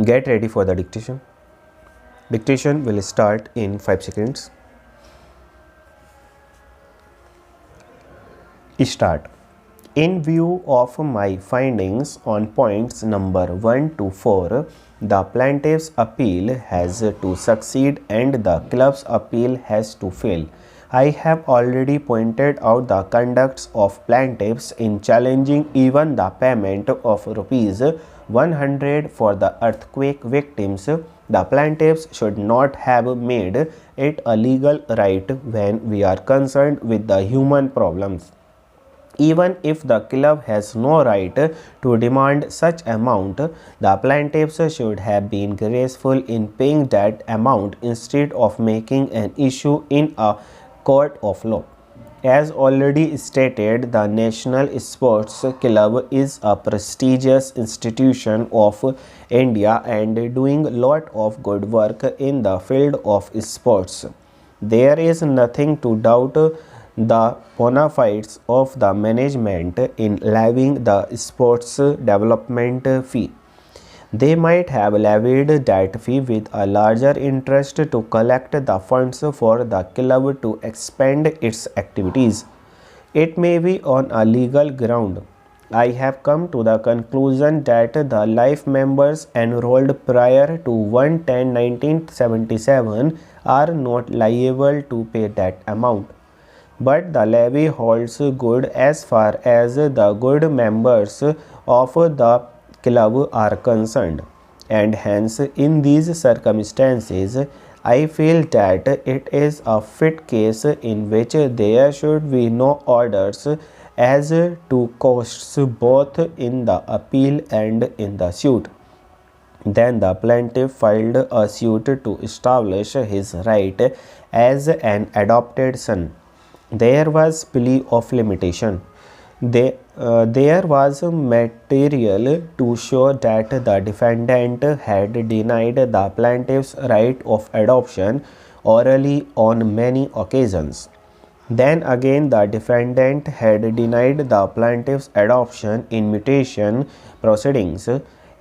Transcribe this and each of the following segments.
Get ready for the dictation. Dictation will start in 5 seconds. Start. In view of my findings on points number 1 to 4, the plaintiff's appeal has to succeed and the club's appeal has to fail. I have already pointed out the conducts of plaintiffs in challenging even the payment of rupees 100 for the earthquake victims. The plaintiffs should not have made it a legal right when we are concerned with the human problems. Even if the club has no right to demand such amount, the plaintiffs should have been graceful in paying that amount instead of making an issue in a court of law. As already stated, the National Sports Club is a prestigious institution of India and doing lot of good work in the field of sports. There is nothing to doubt the bona fides of the management in levying the sports development fee. They might have levied that fee with a larger interest to collect the funds for the club to expand its activities. It may be on a legal ground. I have come to the conclusion that the life members enrolled prior to 1/10/1977 are not liable to pay that amount. But the levy holds good as far as the good members of the club are concerned, and hence in these circumstances I feel that it is a fit case in which there should be no orders as to costs both in the appeal and in the suit. Then the plaintiff filed a suit to establish his right as an adopted son. There was plea of limitation. There was material to show that the defendant had denied the plaintiff's right of adoption orally on many occasions. Then again, the defendant had denied the plaintiff's adoption in mutation proceedings.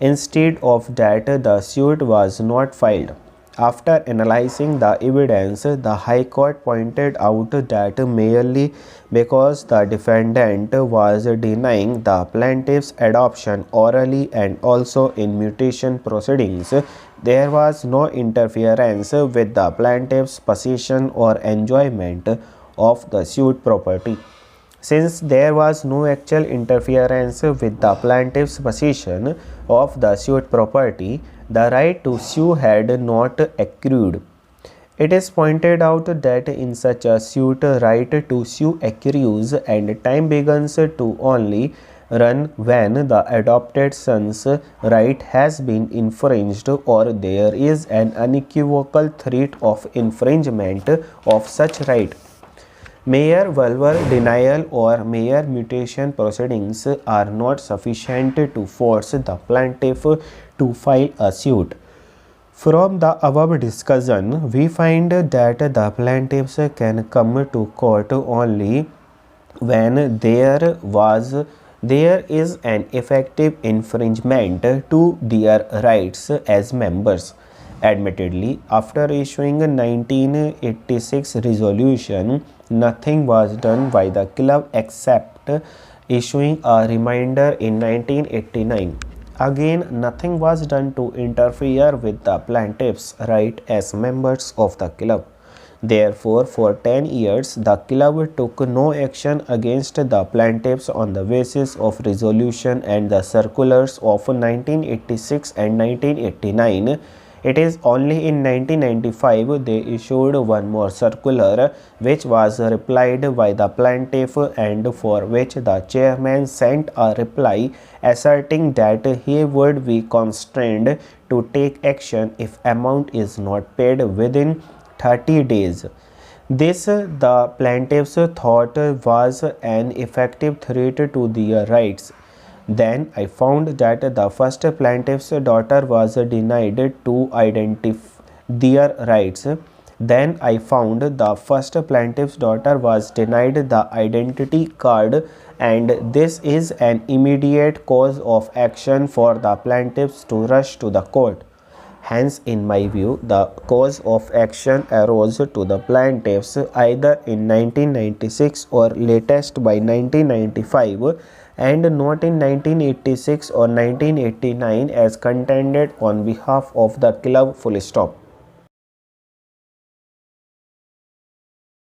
Instead of that, the suit was not filed. After analyzing the evidence, the High Court pointed out that merely because the defendant was denying the plaintiff's adoption orally and also in mutation proceedings, there was no interference with the plaintiff's possession or enjoyment of the sued property. Since there was no actual interference with the plaintiff's possession of the sued property, the right to sue had not accrued. It is pointed out that in such a suit, right to sue accrues and time begins to only run when the adopted son's right has been infringed or there is an unequivocal threat of infringement of such right. Mere verbal denial or mere mutation proceedings are not sufficient to force the plaintiff to file a suit. From the above discussion, we find that the plaintiffs can come to court only when there is an effective infringement to their rights as members. Admittedly, after issuing a 1986 resolution, nothing was done by the club except issuing a reminder in 1989. Again, nothing was done to interfere with the plaintiffs' right as members of the club. Therefore, for 10 years, the club took no action against the plaintiffs on the basis of resolution and the circulars of 1986 and 1989. It is only in 1995 they issued one more circular, which was replied by the plaintiff and for which the chairman sent a reply asserting that he would be constrained to take action if amount is not paid within 30 days. This the plaintiffs thought was an effective threat to their rights. Then I found that the first plaintiff's daughter was denied to identify their rights. Then I found the first plaintiff's daughter was denied the identity card and this is an immediate cause of action for the plaintiffs to rush to the court. Hence, in my view, the cause of action arose to the plaintiffs either in 1996 or latest by 1995 and not in 1986 or 1989 as contended on behalf of the club full stop.